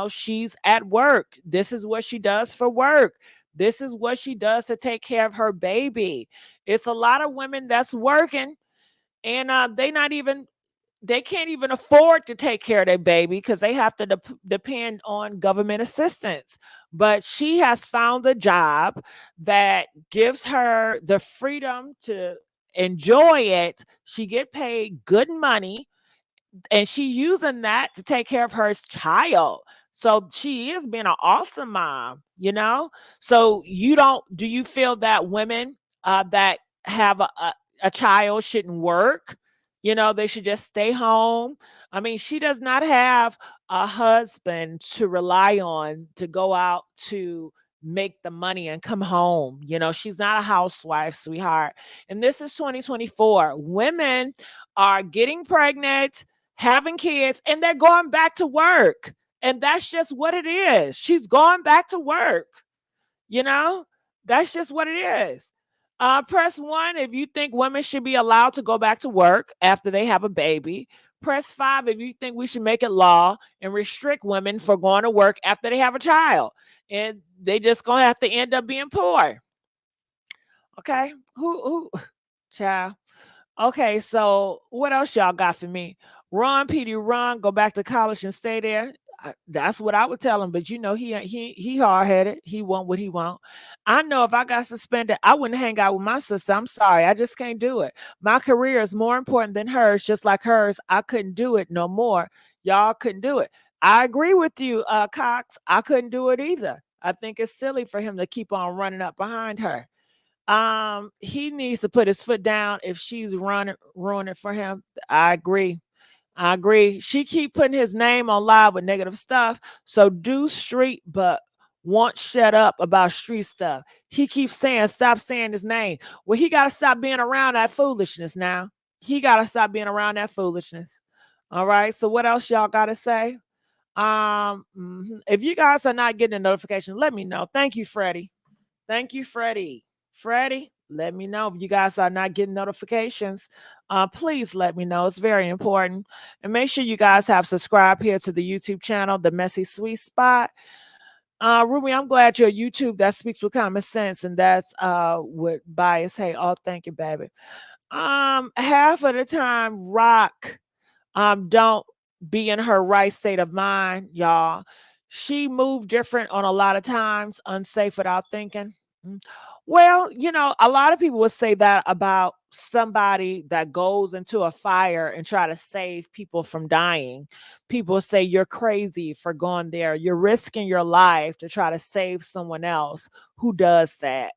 She's at work. This is what she does for work. This is what she does to take care of her baby. It's a lot of women that's working, and they can't even afford to take care of their baby because they have to depend on government assistance. But she has found a job that gives her the freedom to enjoy it. She get paid good money. and she using that to take care of her child. So she is being an awesome mom, you know. So do you feel that women that have a child shouldn't work? You know, they should just stay home. I mean, she does not have a husband to rely on to go out to make the money and come home. You know, she's not a housewife, sweetheart. And this is 2024. Women are getting pregnant, having kids, and they're going back to work. And that's just what it is. She's going back to work. You know, that's just what it is. Press one if you think women should be allowed to go back to work after they have a baby. Press five if you think we should make it law and restrict women for going to work after they have a child. And they just gonna have to end up being poor. Okay. Who child? Okay, so what else y'all got for me? Run, Petey, run, go back to college and stay there. That's what I would tell him, but you know he hard headed. He want what he want. I know if I got suspended, I wouldn't hang out with my sister. I'm sorry, I just can't do it. My career is more important than hers, just like hers. I couldn't do it no more. Y'all couldn't do it. I agree with you, Cox. I couldn't do it either. I think it's silly for him to keep on running up behind her. He needs to put his foot down if she's ruining it for him. I agree. I agree. She keep putting his name on live with negative stuff. So do street, but won't shut up about street stuff. He keeps saying, stop saying his name. Well, he got to stop being around that foolishness now. He got to stop being around that foolishness. All right. So what else y'all got to say? If you guys are not getting a notification, let me know. Thank you, Freddie. Thank you, Freddie. Freddie, let me know if you guys are not getting notifications. Please let me know. It's very important. And make sure you guys have subscribed here to the YouTube channel, The Messy Sweet Spot. Ruby, I'm glad you're YouTube that speaks with common sense and that's with bias. Hey, oh, thank you, baby. Half of the time, Rock don't be in her right state of mind, y'all. She moved different on a lot of times, unsafe without thinking. Well, you know, a lot of people would say that about somebody that goes into a fire and try to save people from dying. People say you're crazy for going there. You're risking your life to try to save someone else. Who does that?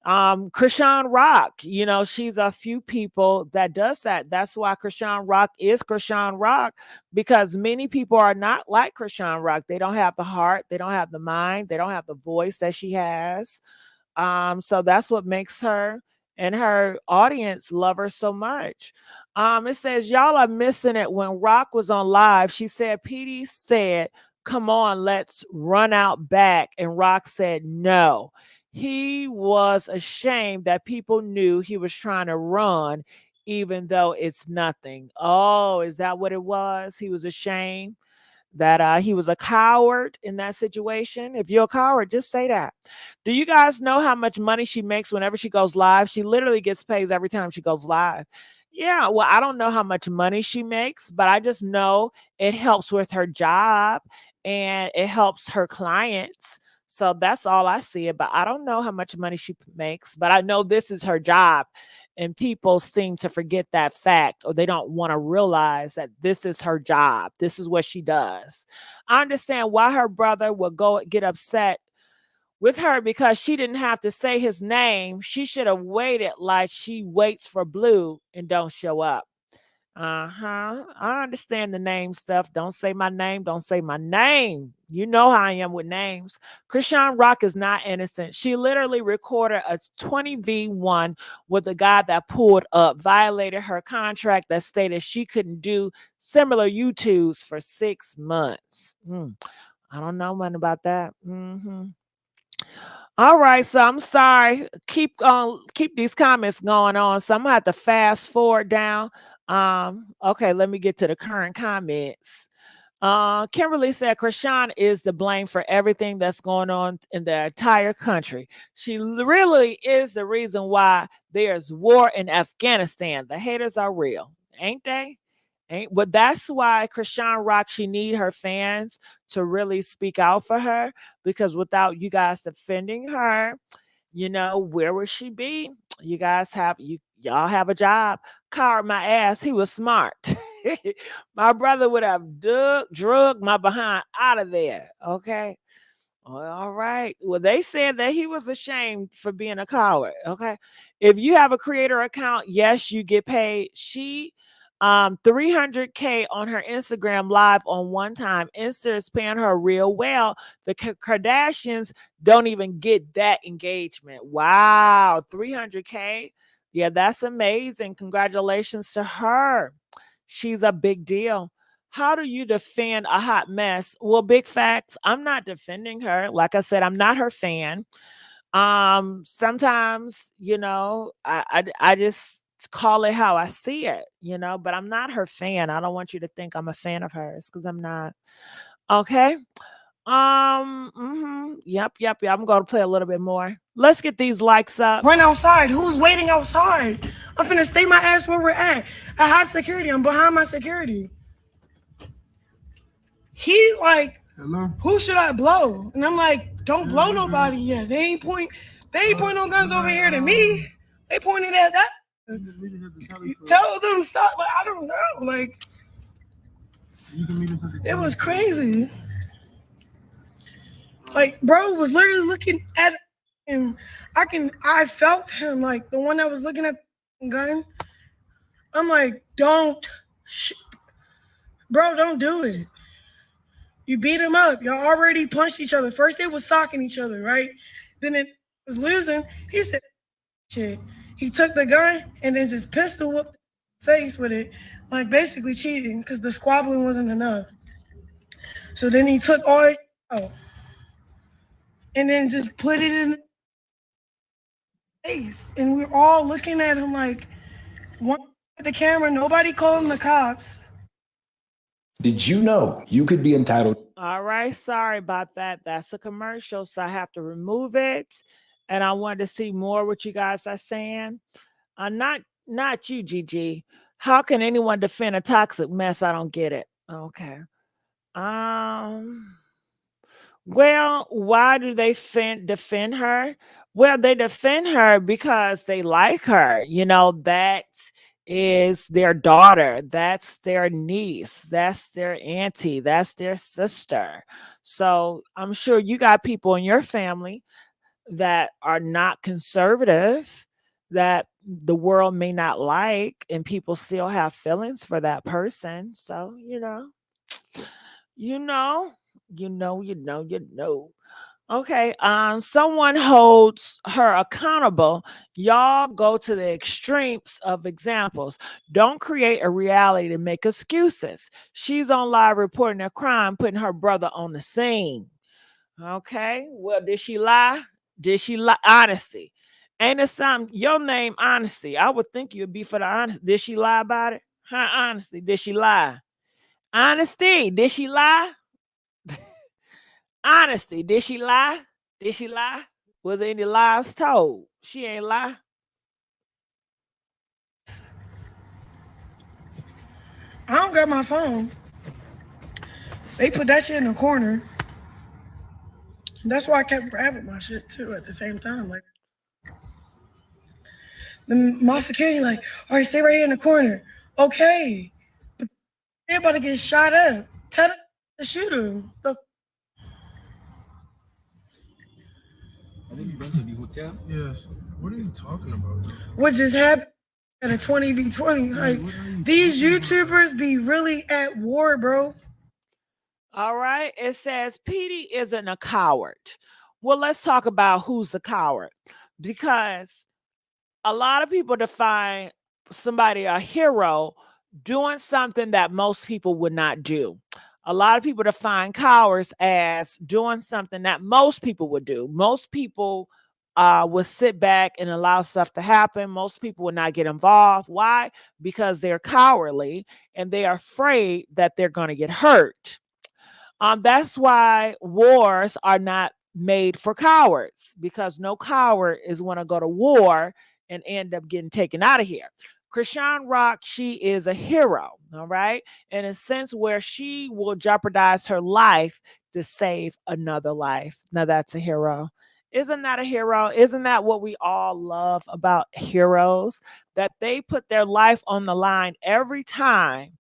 Chrisean Rock, you know, she's a few people that does that. That's why Chrisean Rock is Chrisean Rock, because many people are not like Chrisean Rock. They don't have the heart, they don't have the mind, they don't have the voice that she has. So that's what makes her and her audience love her so much. It says y'all are missing it. When Rock was on live, she said Petey said, come on, let's run out back, and Rock said no. He was ashamed that people knew he was trying to run, even though it's nothing. Oh, is that what it was? He was ashamed that he was a coward in that situation. If you're a coward, just say that. Do you guys know how much money she makes whenever she goes live? She literally gets paid every time she goes live. Yeah, well, I don't know how much money she makes, but I just know it helps with her job and it helps her clients. So that's all I see. But I don't know how much money she makes, but I know this is her job. And people seem to forget that fact, or they don't want to realize that this is her job. This is what she does. I understand why her brother will go get upset with her because she didn't have to say his name. She should have waited like she waits for Blue and don't show up. I understand the name stuff. Don't say my name. Don't say my name. You know how I am with names. Chrisean Rock is not innocent. She literally recorded a 20v1 with a guy that pulled up, violated her contract that stated she couldn't do similar YouTubes for 6 months. I don't know much about that. All right, so I'm sorry. Keep these comments going on. So I'm gonna have to fast forward down. Okay, let me get to the current comments. Kimberly said Chrisean is the blame for everything that's going on in the entire country. She really is the reason why there's war in Afghanistan. The haters are real, ain't they? But that's why Chrisean Rock, she need her fans to really speak out for her, because without you guys defending her, you know, where would she be? You guys y'all have a job. Coward my ass. He was smart. My brother would have drug my behind out of there. Okay. All right. Well, they said that he was ashamed for being a coward. Okay. If you have a creator account, yes, you get paid. She 300K on her Instagram live on one time. Insta is paying her real well. The Kardashians don't even get that engagement. Wow, 300K. Yeah, that's amazing. Congratulations to her. She's a big deal. How do you defend a hot mess? Well, big facts. I'm not defending her. Like I said, I'm not her fan. Sometimes, I just call it how I see it, but I'm not her fan. I don't want you to think I'm a fan of hers because I'm not. Okay. Yep. I'm gonna play a little bit more. Let's get these likes up. Run outside. Who's waiting outside? I'm finna stay my ass where we're at. I have security. I'm behind my security. He like, hello? Who should I blow? And I'm like, don't blow nobody yet. They ain't point no guns over here to me. They pointed at that. Tell them stop. Like, I don't know. Like, it was crazy. Like, bro was literally looking at him. I felt him, like the one that was looking at the gun. I'm like, don't do it. You beat him up. Y'all already punched each other. First, they was socking each other, right? Then it was losing. He said, shit. He took the gun and then just pistol whooped the face with it, like basically cheating because the squabbling wasn't enough. So then he took all it out and then just put it in the face. And we're all looking at him like, one at the camera, nobody calling the cops. Did you know you could be entitled? All right, sorry about that. That's a commercial, so I have to remove it. And I wanted to see more what you guys are saying. Not you, Gigi. How can anyone defend a toxic mess? I don't get it. Okay. Well, why do they defend her? Well, they defend her because they like her. That is their daughter. That's their niece. That's their auntie. That's their sister. So I'm sure you got people in your family that are not conservative that the world may not like, and people still have feelings for that person. So, you know. Okay. Someone holds her accountable. Y'all go to the extremes of examples. Don't create a reality to make excuses. She's on live reporting a crime, putting her brother on the scene. Okay. Well, did she lie? Did she lie? Honesty. Ain't it something? Your name, Honesty. I would think you'd be for the honesty. Did she lie about it? Huh? Honesty. Did she lie? Honesty. Did she lie? Honesty. Did she lie? Did she lie? Was there any lies told? She ain't lie. I don't got my phone. They put that shit in the corner. That's why I kept grabbing my shit too at the same time. Like, then my security, like, all right, stay right here in the corner. Okay, but they're about to get shot up. Tell them to shoot him. I think you went to the hotel. Yes. What are you talking about? What just happened at a 20v20? Like, these YouTubers be really at war, bro. All right. It says Petey isn't a coward. Well, let's talk about who's a coward, because a lot of people define somebody a hero doing something that most people would not do. A lot of people define cowards as doing something that most people would do. Most people would sit back and allow stuff to happen. Most people would not get involved. Why? Because they're cowardly and they are afraid that they're going to get hurt. That's why wars are not made for cowards, because no coward is going to go to war and end up getting taken out of here. Chrisean Rock, she is a hero, all right? In a sense where she will jeopardize her life to save another life. Now that's a hero. Isn't that a hero? Isn't that what we all love about heroes? That they put their life on the line every time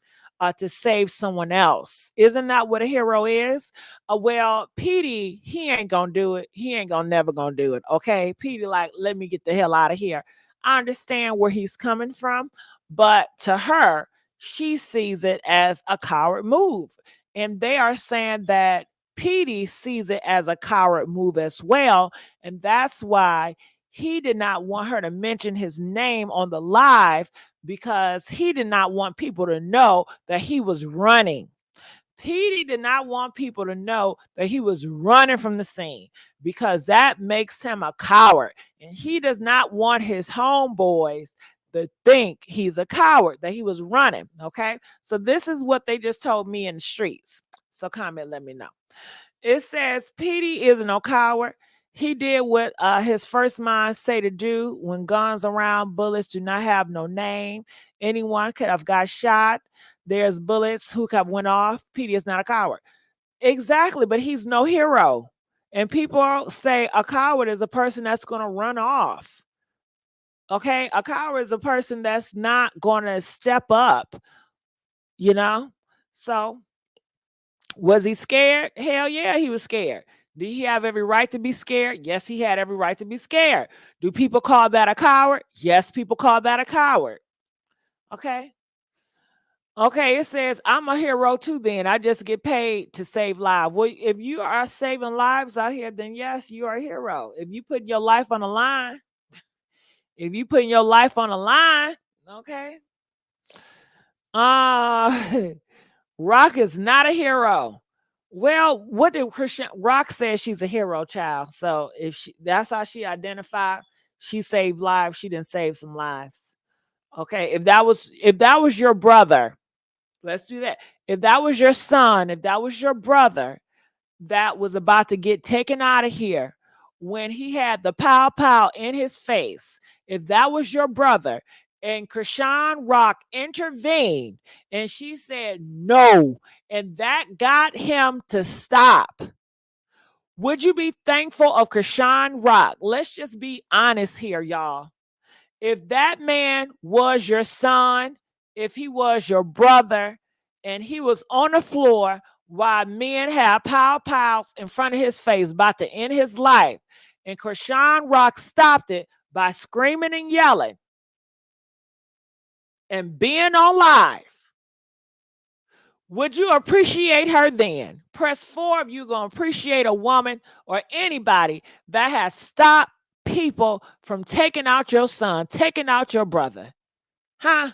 to save someone else. Isn't that what a hero is? Well, Petey, he ain't gonna do it. He ain't gonna never gonna do it. Okay, Petey, like, let me get the hell out of here. I understand where he's coming from, but to her, she sees it as a coward move, and they are saying that Petey sees it as a coward move as well, and that's why he did not want her to mention his name on the live because he did not want people to know that he was running. Petey did not want people to know that he was running from the scene because that makes him a coward. And he does not want his homeboys to think he's a coward, that he was running. Okay. So this is what they just told me in the streets. So comment, let me know. It says Petey is no coward. He did what his first mind say to do. When guns around, bullets do not have no name. Anyone could have got shot. There's bullets who have went off. Petey is not a coward. Exactly, but he's no hero. And people say a coward is a person that's going to run off. Okay, a coward is a person that's not going to step up, you know? So was he scared? Hell yeah, he was scared. Did he have every right to be scared? Yes, he had every right to be scared. Do people call that a coward? Yes, people call that a coward. Okay. Okay, it says, I'm a hero too then. I just get paid to save lives. Well, if you are saving lives out here, then yes, you are a hero. If you put your life on the line, okay. Rock is not a hero. Well, what did Chrisean Rock says she's a hero, child. So if that's how she identified, she saved lives. She didn't save some lives. Okay, if that was your brother, let's do that. If that was your son, if that was your brother that was about to get taken out of here when he had the pow pow in his face, if that was your brother and Chrisean Rock intervened and she said no, and that got him to stop, would you be thankful of Chrisean Rock? Let's just be honest here, y'all. If that man was your son, if he was your brother, and he was on the floor while men had pow pows in front of his face about to end his life, and Chrisean Rock stopped it by screaming and yelling and being on live, would you appreciate her then? Press 4 if you're going to appreciate a woman or anybody that has stopped people from taking out your son, taking out your brother. Huh?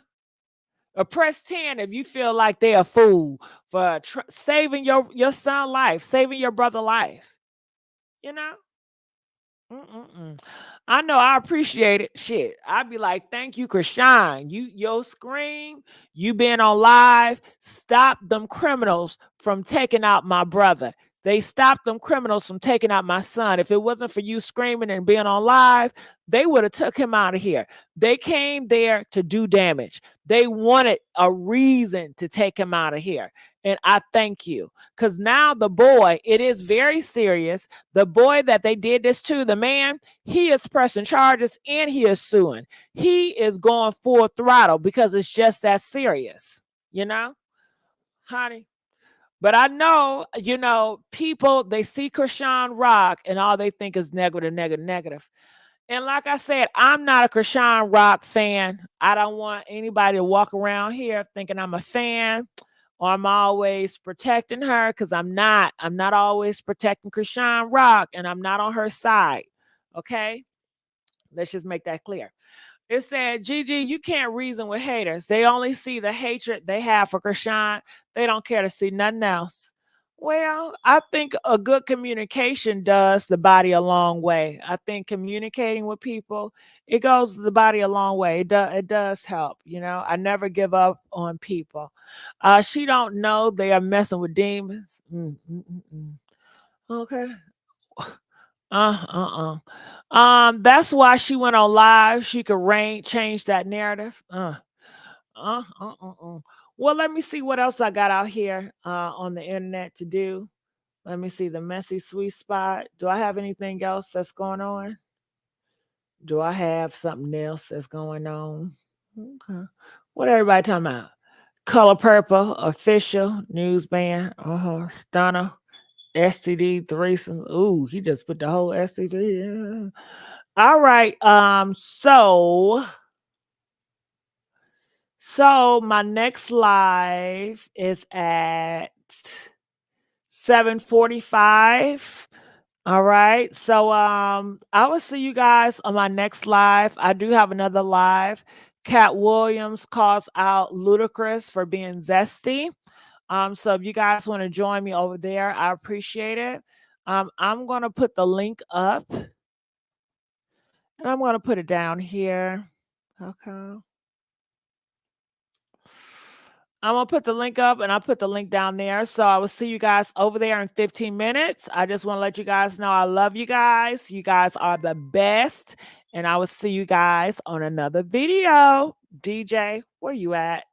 Or press 10 if you feel like they're a fool for saving your son life, saving your brother life. You know? I know I appreciate it. Shit. I'd be like, thank you, Chrisean. Your scream, you being on live, stop them criminals from taking out my brother. They stopped them criminals from taking out my son. If it wasn't for you screaming and being on live, they would have took him out of here. They came there to do damage. They wanted a reason to take him out of here. And I thank you. Because now the boy, it is very serious. The boy that they did this to, the man, he is pressing charges and he is suing. He is going full throttle because it's just that serious. You know, honey? But I know, people, they see Chrisean Rock and all they think is negative, negative, negative. And like I said, I'm not a Chrisean Rock fan. I don't want anybody to walk around here thinking I'm a fan or I'm always protecting her, because I'm not. I'm not always protecting Chrisean Rock, and I'm not on her side. Okay? Let's just make that clear. It said, Gigi, you can't reason with haters. They only see the hatred they have for Chrisean. They don't care to see nothing else. Well, I think a good communication does the body a long way. I think communicating with people, it goes the body a long way. It does help. I never give up on people. She don't know they are messing with demons. Okay. That's why she went on live. She could change that narrative. Well, let me see what else I got out here on the internet to do. Let me see the Messy Sweet Spot. Do I have anything else that's going on? Do I have something else that's going on? Okay. What everybody talking about? Color Purple, official news band. Stunner, STD threesome. Ooh, he just put the whole STD. Yeah. All right. So my next live is at 7:45. All right. So I will see you guys on my next live. I do have another live. Cat Williams calls out Ludacris for being zesty. So if you guys want to join me over there, I appreciate it. I'm gonna put the link up and I'm gonna put it down here. Okay. I'm gonna put the link up and I'll put the link down there. So I will see you guys over there in 15 minutes. I just want to let you guys know I love you guys. You guys are the best. And I will see you guys on another video. DJ, where you at?